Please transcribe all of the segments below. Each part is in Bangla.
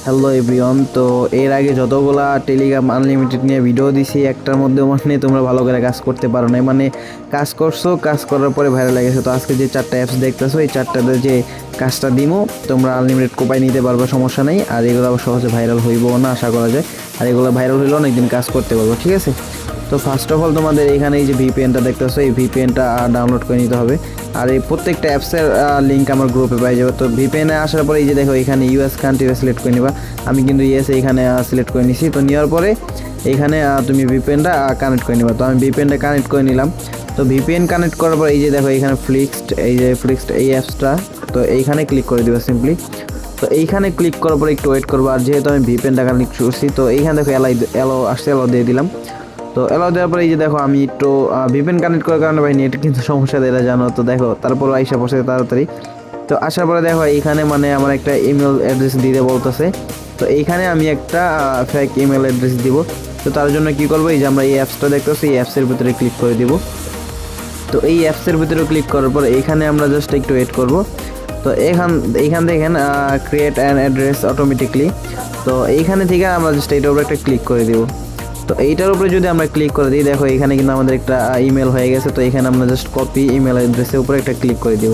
Hello everyone. তো এর আগে যতগুলা টেলিগ্রাম আনলিমিটেড নিয়ে ভিডিও দিছি একটার মধ্যে মানে তোমরা ভালো করে কাজ করতে পারো না, মানে কাজ করছো, কাজ করার পরে ভাইরাল লেগেছে। তো আজকে যে চারটা অ্যাপস দেখতেছো এই চারটাতে যে কাজটা দিমো তোমরা আনলিমিটেড কোপাই নিতে পারবে, সমস্যা নেই। আর এগুলো সহজে ভাইরাল হইবও না আশা করা যায়, আর এগুলো ভাইরাল হইলেও অনেকদিন কাজ করতে পারবো, ঠিক আছে। তো ফার্স্ট অফ অল তোমাদের এখানে এই যে ভিপিএনটা দেখতেছো এই ভিপিএনটা ডাউনলোড করে নিতে হবে। আর এই প্রত্যেকটা অ্যাপসের লিঙ্ক আমার গ্রুপে পাই যাবে। তো ভিপিএনে আসার পরে এই যে দেখো এখানে ইউএস কান্ট্রিটা সিলেক্ট করে নিবা। আমি কিন্তু ইউএস এইখানে সিলেক্ট করে নিছি। তো নেওয়ার পরে এইখানে তুমি ভিপিএনটা কানেক্ট করে নিবা। তো আমি ভিপিএনটা কানেক্ট করে নিলাম। তো ভিপিএন কানেক্ট করার পর এই যে দেখো এখানে ফ্লিক্সড, এই যে ফ্লিক্সড এই অ্যাপসটা, তো এইখানে ক্লিক করে দিবা সিম্পলি। তো এইখানে ক্লিক করার পর একটু ওয়েট করবো। আর যেহেতু আমি ভিপিএনটা কানেক্ট করছি তো এইখানে দেখো এলো আসছে, এলো দিয়ে দিলাম। তো এলাও দেওয়ার পরে এই যে দেখো আমি একটু ভিপিএন কানেক্ট করার কারণে ভাই নেট কিন্তু সমস্যা দেয়, জানো তো। দেখো তারপর আইসা পড়ছে তাড়াতাড়ি। তো আসার পরে দেখো এইখানে মানে আমার একটা ইমেল অ্যাড্রেস দিতে বলতেছে। তো এইখানে আমি একটা ফেক ইমেল অ্যাড্রেস দিব। তো তার জন্য কি করবো, এই যে আমরা এই অ্যাপসটা দেখতেছি এই অ্যাপসের ভিতরে ক্লিক করে দিব। তো এই অ্যাপসের ভিতরে ক্লিক করার পর এইখানে আমরা জাস্ট একটু ওয়েট করব। তো এইখান দেখেন ক্রিয়েট অ্যান অ্যাড্রেস অটোমেটিকলি। তো এইখানে থেকে আমরা জাস্ট এইটার উপরে একটা ক্লিক করে দিব। তো এইটার উপরে যদি আমরা ক্লিক করে দিই দেখো এখানে কিন্তু আমাদের একটা ইমেল হয়ে গেছে। তো এখানে আমরা জাস্ট কপি ইমেল অ্যাড্রেসের উপরে একটা ক্লিক করে দিব।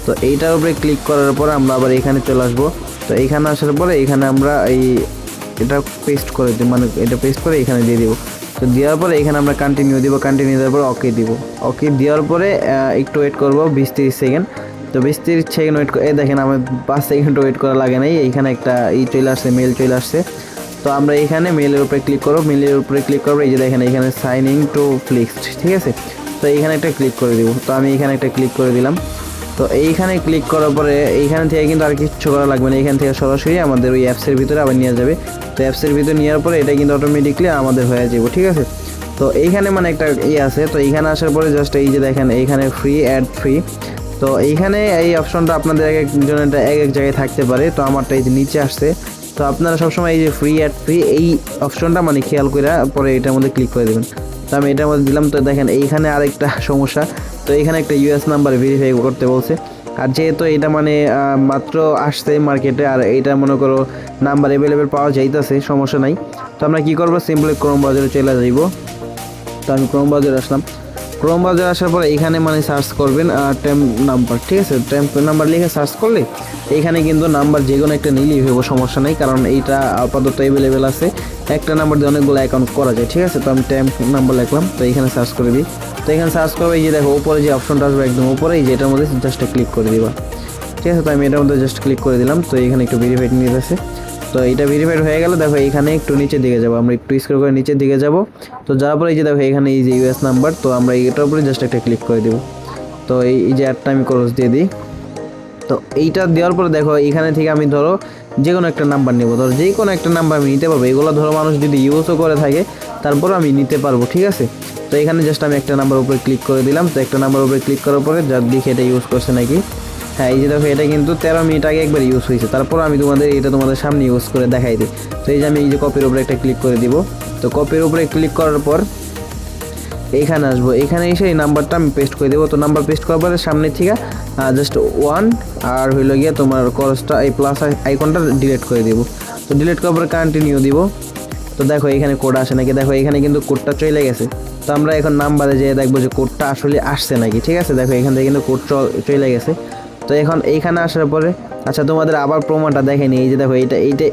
তো এইটার উপরে ক্লিক করার পর আমরা আবার এখানে চলে আসবো। তো এইখানে আসার পরে এখানে আমরা এটা পেস্ট করে দিই, মানে এটা পেস্ট করে এখানে দিয়ে দিব। তো দেওয়ার পরে এখানে আমরা কন্টিনিউ দিব, কন্টিনিউ দেওয়ার পরে ওকে দিব। ওকে দেওয়ার পরে একটু ওয়েট করবো 20-30 সেকেন্ড। তো 20-30 সেকেন্ড ওয়েট করে দেখেন আমার 5 সেকেন্ড ওয়েট করা লাগে নাই, এইখানে একটা চলে আসছে, মেল চলে আসছে। তো আমরা এখানে মেলের উপরে ক্লিক করবো, মেলের উপরে ক্লিক করবো, এই যে দেখেন এখানে সাইন ইন টু ফ্লিক্সড, ঠিক আছে। তো এইখানে একটা ক্লিক করে দিব। তো আমি এখানে একটা ক্লিক করে দিলাম। তো এইখানে ক্লিক করার পরে এইখান থেকে কিন্তু আর কিছু করা লাগবে না, এইখান থেকে সরাসরি আমাদের ওই অ্যাপসের ভিতরে আবার নিয়ে যাবে। তো অ্যাপসের ভিতরে নেওয়ার পরে এটা কিন্তু অটোমেটিকলি আমাদের হয়ে যাবে, ঠিক আছে। তো এইখানে মানে একটা আছে। তো এইখানে আসার পরে জাস্ট এই যে দেখেন এইখানে ফ্রি অ্যাড ফ্রি। তো এইখানে এই অপশনটা আপনাদের এক একজনের এক এক জায়গায় থাকতে পারে। তো আমারটা এই যে নিচে আসছে। তো আপনারা সবসময় এই যে ফ্রি অ্যাড ফ্রি এই অপশনটা মানে খেয়াল করে পরে এটার মধ্যে ক্লিক করে দেবেন। তো আমি এটার মধ্যে দিলাম। তো দেখেন এইখানে আরেকটা সমস্যা, তো এখানে একটা ইউএস নাম্বার ভেরিফাই করতে বলছে। আর যেহেতু এটা মানে মাত্র আসছে মার্কেটে, আর এইটা মনে করো নাম্বার অ্যাভেলেবেল পাওয়া যাইতেছে, সমস্যা নাই। তো আমরা কী করবো, সিম্পলি ক্রোম ব্রাউজারে চলে যাইব। তো আমি ক্রোম ব্রাউজারে আসলাম। ক্রোম ব্রাউজারে আসার পরে এইখানে মানে সার্চ করবেন টেম্প নাম্বার, ঠিক আছে। টেম্প নাম্বার লিখে সার্চ করলে এইখানে কিন্তু নাম্বার যে কোনো একটা নিলেই হইব, সমস্যা নেই, কারণ এইটা আপাতত অ্যাভেলেবেল আছে। একটা নাম্বার দিয়ে অনেকগুলো অ্যাকাউন্ট করা যায়, ঠিক আছে। তো আমি টেম্প নাম্বার লিখলাম। তো এইখানে সার্চ করে দিই। তো এখানে সার্চ করবো, এই যে দেখো উপরে যে অপশনটা আসবে একদম উপরে, এই যে এটার মধ্যে জাস্ট ক্লিক করে দিবা, ঠিক আছে। তো আমি এটার মধ্যে জাস্ট ক্লিক করে দিলাম। তো এখানে একটু ভেরিফাইড নিয়ে আছে। তো এটা ভেরিফাইড হয়ে গেল। দেখো এখানে একটু নিচের দিকে যাবো, আমরা একটু স্ক্রল করে নিচের দিকে যাব। তো যাওয়ার পরে এই যে দেখো এখানে এই যে ইউএস নাম্বার, তো আমরা এটার উপরে জাস্ট একটা ক্লিক করে দেবো। তো এই যে অ্যাডটা আমি ক্রস দিয়ে দিই। তো এইটা দেওয়ার পরে দেখো এখানে থেকে আমি ধরো যে কোনো একটা নাম্বার নেবো, ধরো যে কোনো একটা নাম্বার আমি নিতে পারবো। এগুলো ধরো মানুষ যদি ইউজও করে থাকে তারপর আমি নিতে পারবো, ঠিক আছে। তো এখানে জাস্ট আমি একটা নাম্বার উপরে ক্লিক করে দিলাম। তো একটা নাম্বার উপরে ক্লিক করার পরে যা দেখি এটা ইউজ করছে নাকি। হ্যাঁ, এই যে দেখো এটা কিন্তু 13 মিনিট আগে একবার ইউজ হয়েছে। তারপর আমি তোমাদের সামনে ইউজ করে দেখাই দিই। তো এই যে আমি এই যে কপির উপরে একটা ক্লিক করে দিব। তো কপির উপরে ক্লিক করার পর এইখানে আসবো, এখানে এসে এই নাম্বারটা আমি পেস্ট করে দেবো। তো নাম্বার পেস্ট করার পরে সামনে থেকে জাস্ট 1 আর হইলো গিয়ে তোমার ক্রসটা এই প্লাস আইকনটা ডিলিট করে দিব। তো ডিলিট করার পরে কন্টিনিউ দিব। তো দেখো এখানে কোড আসে নাকি, দেখো এখানে কিন্তু কোডটা চলে গেছে। তো আমরা এখন নাম্বারে যেয়ে দেখবো যে কোডটা আসলে আসছে নাকি, ঠিক আছে। দেখো এখান থেকে কিন্তু কোড চলে গেছে। তো এখন এইখানে আসার পরে আচ্ছা তোমাদের আবার প্রমাণটা দেখেনি, এই যে দেখো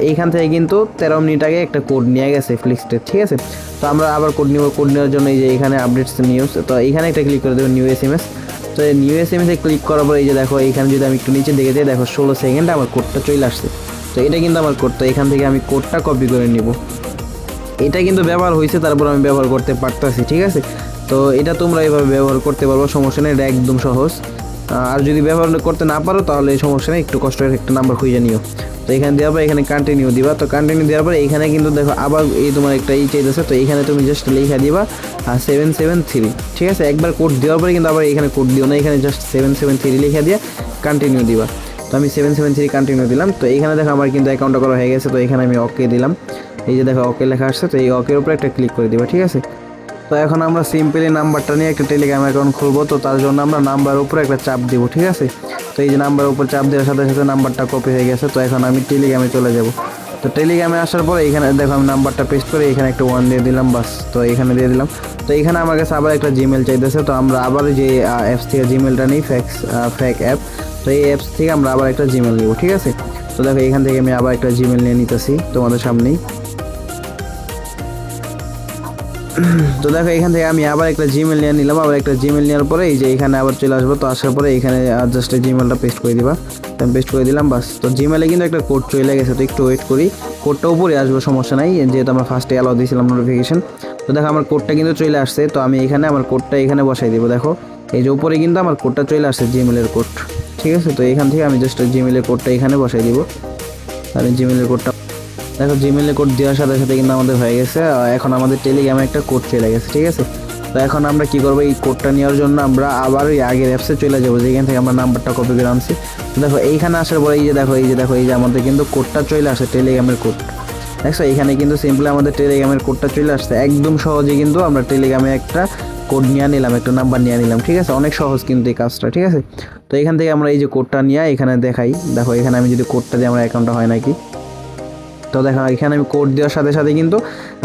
এইখান থেকে কিন্তু 13 মিনিট আগে একটা কোড নিয়ে গেছে ফ্লিক্সটের, ঠিক আছে। তো আমরা আবার কোড নিব, কোড নেওয়ার জন্য এই যে এখানে আপডেটস নিউজ, তো এইখানে একটা ক্লিক করে দেবো নিউ এসএমএস। তো এই নিউ এসএমএসে ক্লিক করার পর এই যে দেখো এইখানে যদি আমি একটু নিচে দিকে যাই দেখো 16 সেকেন্ডে আমার কোডটা চলে আসছে। তো এটা কিন্তু আমার কোড। তো এখান থেকে আমি কোডটা কপি করে নিব। এটা কিন্তু ব্যবহার হয়েছে, তারপর আমি ব্যবহার করতে পারতেছি, ঠিক আছে। তো এটা তোমরা এইভাবে ব্যবহার করতে পারবো, সমস্যা নেই, এটা একদম সহজ। আর যদি ব্যবহার করতে না পারো তাহলে সমস্যা নেই, একটু কষ্ট করে একটা নাম্বার খুঁজে নিও। তো এখানে দেওয়ার পর এখানে কন্টিনিউ দিবা। তো কন্টিনিউ দেওয়ার পর এইখানে কিন্তু দেখো আবার এই তোমার একটা চাইতেছে। তো এইখানে তুমি জাস্ট লিখে দিবা 773, ঠিক আছে। একবার কোড দেওয়ার পরে কিন্তু আবার এখানে কোড দিও না, এখানে জাস্ট 773 লিখে দিয়ে কন্টিনিউ দিবা। তো আমি 773 কন্টিনিউ দিলাম। তো এইখানে দেখো আমার কিন্তু অ্যাকাউন্টটা করা হয়ে গেছে। তো এখানে আমি ওকে দিলাম। এই যে দেখো ওকে লেখা আসছে। তো এই ওকের উপরে একটা ক্লিক করে দিবা, ঠিক আছে। তো এখন আমরা সিম্পলি নাম্বারটা নিয়ে একটা টেলিগ্রাম অ্যাকাউন্ট খুলবো। তো তার জন্য আমরা নাম্বার উপরে একটা চাপ দিব, ঠিক আছে। তো এই যে নাম্বার উপর চাপ দেওয়ার সাথে সাথে নাম্বারটা কপি হয়ে গেছে। তো এখন আমি টেলিগ্রামে চলে যাব। তো টেলিগ্রামে আসার পরে এখানে দেখো আমি নাম্বারটা পেস্ট করে এখানে একটা 1 দিয়ে দিলাম, বাস। তো এখানে দিয়ে দিলাম। তো এখানে আমার কাছে আবার একটা জিমেল চাইতেছে, তো আমরা আবার যে অ্যাপস থেকে জিমেলটা নিই, ফেক অ্যাপ। তো এই অ্যাপস থেকে আমরা আবার একটা জিমেল নিব, ঠিক আছে। তো দেখো এখান থেকে আমি আবার একটা জিমেল নিয়ে নিতেছি তোমাদের সামনেই। তো দেখো এখান থেকে আমি আবার একটা জিমেল নিয়ে নিলাম। আবার একটা জিমেল নেওয়ার পরে এই যে এখানে আবার চলে আসবো। তো আসার পরে এখানে জাস্ট জিমেলটা পেস্ট করে দিবা। আমি পেস্ট করে দিলাম, বাস। তো জিমেলে কিন্তু একটা কোড চলে গেছে, তো একটু ওয়েট করি, কোডটা উপরে আসবে, সমস্যা নাই, যেহেতু আমরা ফার্স্টে অ্যালাউ দিয়েছিলাম নোটিফিকেশন। তো দেখো আমার কোডটা কিন্তু চলে আসছে। তো আমি এখানে আমার কোডটা এখানে বসাই দিব। দেখো এই যে উপরে কিন্তু আমার কোডটা চলে আসছে, জিমেলের কোড, ঠিক আছে। তো এখান থেকে আমি জাস্ট জিমেলের কোডটা এখানে বসাই দিব। আমি জিমেলের কোডটা দেখো জিমেলে কোড দেওয়ার সাথে সাথে কিন্তু আমাদের হয়ে গেছে। এখন আমাদের টেলিগ্রামে একটা কোড চলে গেছে, ঠিক আছে। তো এখন আমরা কি করবো, এই কোডটা নেওয়ার জন্য আমরা আবার ওই আগের অ্যাপসে চলে যাবো, যেখান থেকে আমরা নাম্বারটা কপি করে আনছি। তো দেখো এইখানে আসার পরে এই যে দেখো এই যে আমাদের কিন্তু কোডটা চলে আসে, টেলিগ্রামের কোড। দেখছো এখানে কিন্তু সিম্পলি আমাদের টেলিগ্রামের কোডটা চলে আসছে। একদম সহজে কিন্তু আমরা টেলিগ্রামে একটা কোড নিয়ে নিলাম, একটা নাম্বার নিয়ে নিলাম, ঠিক আছে। অনেক সহজ কিন্তু এই কাজটা, ঠিক আছে। তো এখান থেকে আমরা এই যে কোডটা নিয়ে এখানে দেখাই। দেখো এখানে আমি যদি কোডটা দিই আমার অ্যাকাউন্টটা হয় নাকি। তো দেখো এখানে আমি কোড দেওয়ার সাথে সাথে কিন্তু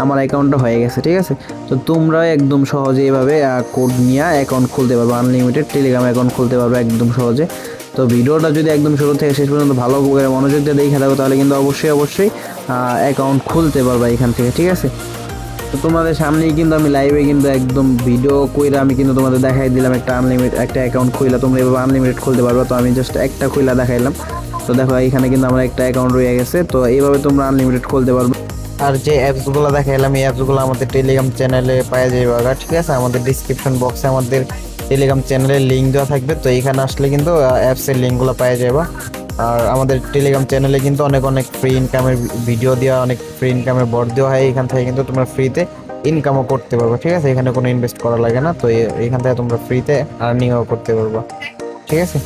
আমার অ্যাকাউন্টটা হয়ে গেছে, ঠিক আছে। তো তোমরা একদম সহজে এইভাবে কোড নিয়ে অ্যাকাউন্ট খুলতে পারবে, আনলিমিটেড টেলিগ্রাম অ্যাকাউন্ট খুলতে পারবে একদম সহজে। তো ভিডিওটা যদি একদম শুরু থেকে শেষ পর্যন্ত ভালো করে মনোযোগ দিয়ে দেখে থাকো, তাহলে কিন্তু অবশ্যই অ্যাকাউন্ট খুলতে পারবে এখান থেকে, ঠিক আছে। তো তোমাদের সামনেই কিন্তু আমি লাইভে কিন্তু একদম ভিডিও কইরা আমি কিন্তু তোমাদের দেখাই দিলাম একটা একটা অ্যাকাউন্ট খুইলা তোমরা এভাবে আনলিমিটেড খুলতে পারবে। তো আমি জাস্ট একটা খুইলা দেখাইলাম। তো দেখো এখানে কিন্তু আমার একটা অ্যাকাউন্ট রয়ে গেছে। তো এইভাবে তোমরা আনলিমিটেড খুলতে পারবে। আর যে অ্যাপসগুলো দেখাইলাম এই অ্যাপসগুলো আমাদের টেলিগ্রাম চ্যানেলে পাওয়া যাবে, ঠিক আছে। আমাদের ডিসক্রিপশন বক্সে আমাদের টেলিগ্রাম চ্যানেলের লিঙ্ক দেওয়া থাকবে। তো এইখানে আসলে কিন্তু অ্যাপসের লিঙ্কগুলো পাওয়া যাবে। আর আমাদের টেলিগ্রাম চ্যানেলে কিন্তু অনেক ফ্রি ইনকামের ভিডিও দেওয়া, অনেক ফ্রি ইনকামের বট দেওয়া হয়। এখান থেকে কিন্তু তোমরা ফ্রিতে ইনকামও করতে পারবে, ঠিক আছে। এখানে কোনো ইনভেস্ট করা লাগে না। তো এখান থেকে তোমরা ফ্রিতে আর্নিংও করতে পারবে, ঠিক আছে।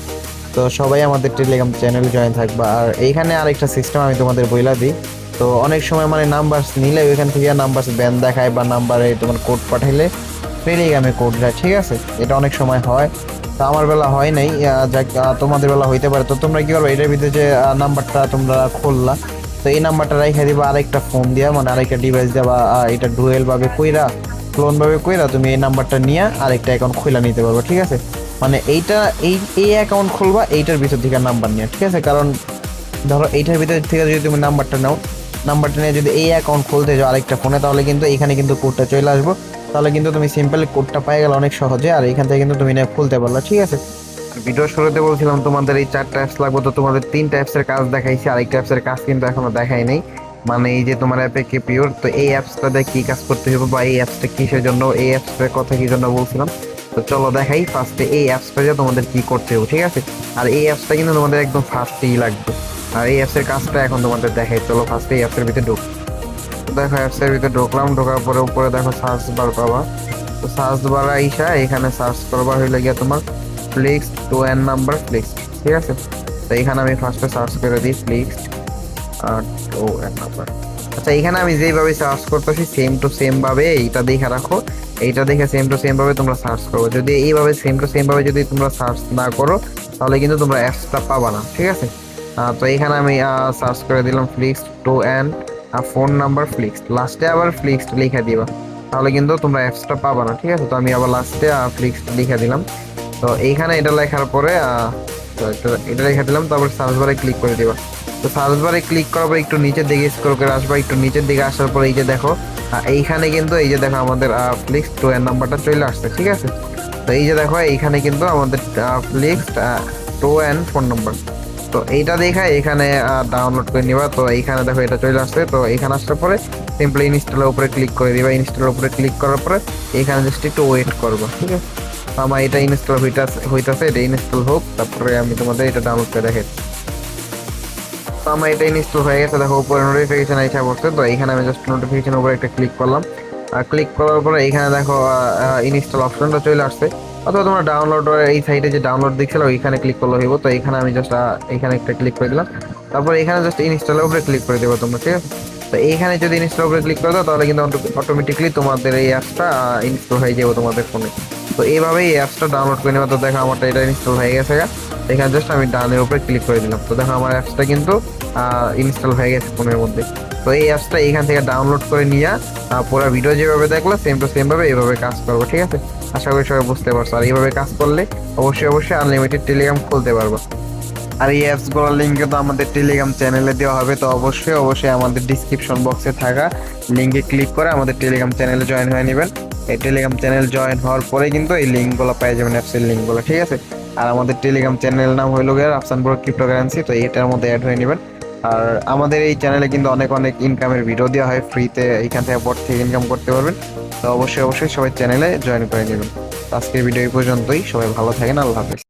তো সবাই আমাদের টেলিগ্রাম চ্যানেল জয়েন থাকবা। আর এইখানে আরেকটা সিস্টেম আমি তোমাদের বইলা দিই। তো অনেক সময় মানে নাম্বার নিলে ওইখান থেকে নাম্বার ব্যান দেখায়, বা নাম্বারে তোমার কোড পাঠাইলে টেলিগ্রামে কোড যায়, ঠিক আছে। এটা অনেক সময় হয়। তো আমার বেলা হয় নাই, যাক তোমাদের বেলা হইতে পারে। তো তোমরা কি করবে, এটার ভিতরে যে নাম্বারটা তোমরা খুললা, তো এই নাম্বারটা রেখে দিবা আরেকটা ফোন দিয়া, মানে আরেকটা ডিভাইস দেবা। এটা ডুয়েল ভাবে কইরা, ক্লোন ভাবে কইরা তুমি এই নাম্বারটা নিয়ে আরেকটা অ্যাকাউন্ট খুলে নিতে পারবে, ঠিক আছে। মানে এইটা এই অ্যাকাউন্ট খুলবা এইটার ভিতর থেকে নাম্বার নিয়ে, ঠিক আছে। কারণ ধরো এইটার ভিতর থেকে যদি তুমি নাম্বারটা নাও, নাম্বারটা নিয়ে যদি এই অ্যাকাউন্ট খুলতে যাও আরেকটা ফোনে, তাহলে কিন্তু এখানে কিন্তু কোডটা চলে আসবো। তাহলে কিন্তু তুমি সিম্পল কোডটা পেয়ে গেলে অনেক সহজে, আর এখান থেকে কিন্তু তুমি খুলতে পারলা, ঠিক আছে। ভিডিও শুরুতে বলছিলাম তোমাদের এই 4টা অ্যাপস লাগবে। তো তোমাদের 3টা অ্যাপসের কাজ দেখাইছি, আরেকটা অ্যাপসের কাজ কিন্তু এখনো দেখাই নাই। মানে এই যে তোমার অ্যাপে কে পিওর, তো এই অ্যাপসটা দিয়ে কি কাজ করতে হবে, বা এই অ্যাপসটা কিসের জন্য, এই অ্যাপসটার কথা কি জন্য বলছিলাম। তো চলো দেখাই ফার্স্টে এই অ্যাপসটা দিয়ে তোমাদের কি করতে হবে, ঠিক আছে। আর এই অ্যাপসটা কিন্তু তোমাদের একদম ফার্স্টেই লাগবে। আর এই অ্যাপসের কাজটা এখন তোমাদের দেখাই। চলো ফার্স্টে এই অ্যাপসের ভিতরে দেখো অ্যাপসের ভিতরে ঢুকলাম। ঢোকার পরে উপরে দেখো সার্চ বার পাবা। তো সার্চ বার আইসা এখানে সার্চ করবা হইলে গিয়ে তোমার ফ্লিক্সড টু এন নাম্বার ফ্লিক্সড, ঠিক আছে। তো এখানে আমি ফার্স্টে সার্চ করে দিই ফ্লিক্সড আর টু এন নাম্বার। আচ্ছা এখানে আমি যেইভাবে সার্চ করতেছি সেম টু সেম ভাবে এইটা দেখে রাখো। এইটা দেখে সেম টু সেম ভাবে তোমরা সার্চ করো। যদি এইভাবে সেম টু সেম ভাবে যদি তোমরা সার্চ না করো, তাহলে কিন্তু তোমরা অ্যাপসটা পাবা না, ঠিক আছে। তো এখানে আমি সার্চ করে দিলাম ফ্লিক্সড টু এন ফোন নাম্বার ফ্লিক্সড, লাস্টে আবার ফ্লিক্সড লিখে দিবা, তাহলে কিন্তু তোমরা অ্যাপসটা পাবা না, ঠিক আছে। তো আমি আবার লাস্টে ফ্লিক্সড লিখে দিলাম। তো এইখানে এটা লেখার পরে এটা লিখে দিলাম। তারপর সার্চ বারে ক্লিক করে দিবা। তো সার্চ বারে ক্লিক করার পর একটু নিচের দিকে স্ক্রল করে আসবা। একটু নিচের দিকে আসার পরে এই যে দেখো এইখানে কিন্তু এই যে দেখো আমাদের ফ্লিক্সড টু এন নাম্বারটা চলে আসছে, ঠিক আছে। তো এই যে দেখো এইখানে কিন্তু আমাদের ফ্লিক্সড টু এন ফোন নাম্বার। তো এইটা দেখা এখানে ডাউনলোড করে নিবা। তো এইখানে দেখো এটা চলে আসছে। তো এখানে আসার পরে সিম্পলি ইনস্টলের উপরে ক্লিক করে দিবা। ইনস্টলের উপরে ক্লিক করার পরে এখানে জাস্ট একটু ওয়েট করবা, ঠিক আছে। আমার এটা ইনস্টল হইতাছে, এটা ইনস্টল হোক, তারপরে আমি তোমাদের এটা ডাউনলোড করে দেখাচ্ছি। তো আমার এটা ইনস্টল হয়ে গেছে। দেখো উপরে নোটিফিকেশন আইসা পড়ছে। তো এখানে আমি জাস্ট নোটিফিকেশন উপরে একটা ক্লিক করলাম। আর ক্লিক করার পরে এখানে দেখো ইনস্টল অপশনটা চলে আসছে। অথবা তোমরা ডাউনলোড এই সাইডে যে ডাউনলোড দেখছিল ওইখানে ক্লিক করলে হইব। তো এখানে আমি জাস্ট এখানে একটা ক্লিক করে দিলাম। তারপর এখানে জাস্ট ইনস্টলের উপরে ক্লিক করে দেবো তোমরা, ঠিক আছে। তো এইখানে যদি ইনস্টলের উপরে ক্লিক করে দাও, তাহলে কিন্তু অটোমেটিকলি তোমাদের এই অ্যাপসটা ইনস্টল হয়ে যাবে তোমাদের ফোনে। তো এইভাবেই এই অ্যাপসটা ডাউনলোড করে নেবা। তো দেখো আমারটা এটা ইনস্টল হয়ে গেছে। এখানে জাস্ট আমি ডানের উপরে ক্লিক করে দিলাম। তো দেখো আমার অ্যাপসটা কিন্তু ইনস্টল হয়ে গেছে ফোনের মধ্যে। তো এই অ্যাপসটা এখান থেকে ডাউনলোড করে নিয়ে পুরো ভিডিও যেভাবে দেখলো সেম টু সেম ভাবে এইভাবে কাজ করবো, ঠিক আছে? আশা করি সবাই বুঝতে পারছো। আর এইভাবে কাজ করলে অবশ্যই আনলিমিটেড টেলিগ্রাম খুলতে পারবো। আর এই অ্যাপসগুলোর লিঙ্ক কিন্তু আমাদের টেলিগ্রাম চ্যানেলে দেওয়া হবে। তো অবশ্যই আমাদের ডিসক্রিপশন বক্সে থাকা লিঙ্কে ক্লিক করে আমাদের টেলিগ্রাম চ্যানেলে জয়েন হয়ে নেবেন। এই টেলিগ্রাম চ্যানেল জয়েন হওয়ার পরে কিন্তু এই লিঙ্কগুলো পেয়ে যাবেন, অ্যাপসের লিঙ্কগুলো, ঠিক আছে? আর আমাদের টেলিগ্রাম চ্যানেলের নাম হইল গিয়ে রাফসান ব্রো ক্রিপ্টোকারেন্সি। তো এটার মধ্যে অ্যাড হয়ে নেবেন। আর আমাদের এই চ্যানেলে কিন্তু অনেক ইনকামের ভিডিও দেওয়া হয় ফ্রিতে, এইখান থেকে বট থেকে ইনকাম করতে পারবেন। তো অবশ্যই সবাই চ্যানেলে জয়েন করে নেবেন। আজকের ভিডিও এই পর্যন্তই। সবাই ভালো থাকেন, আল্লাহ হাফেজ।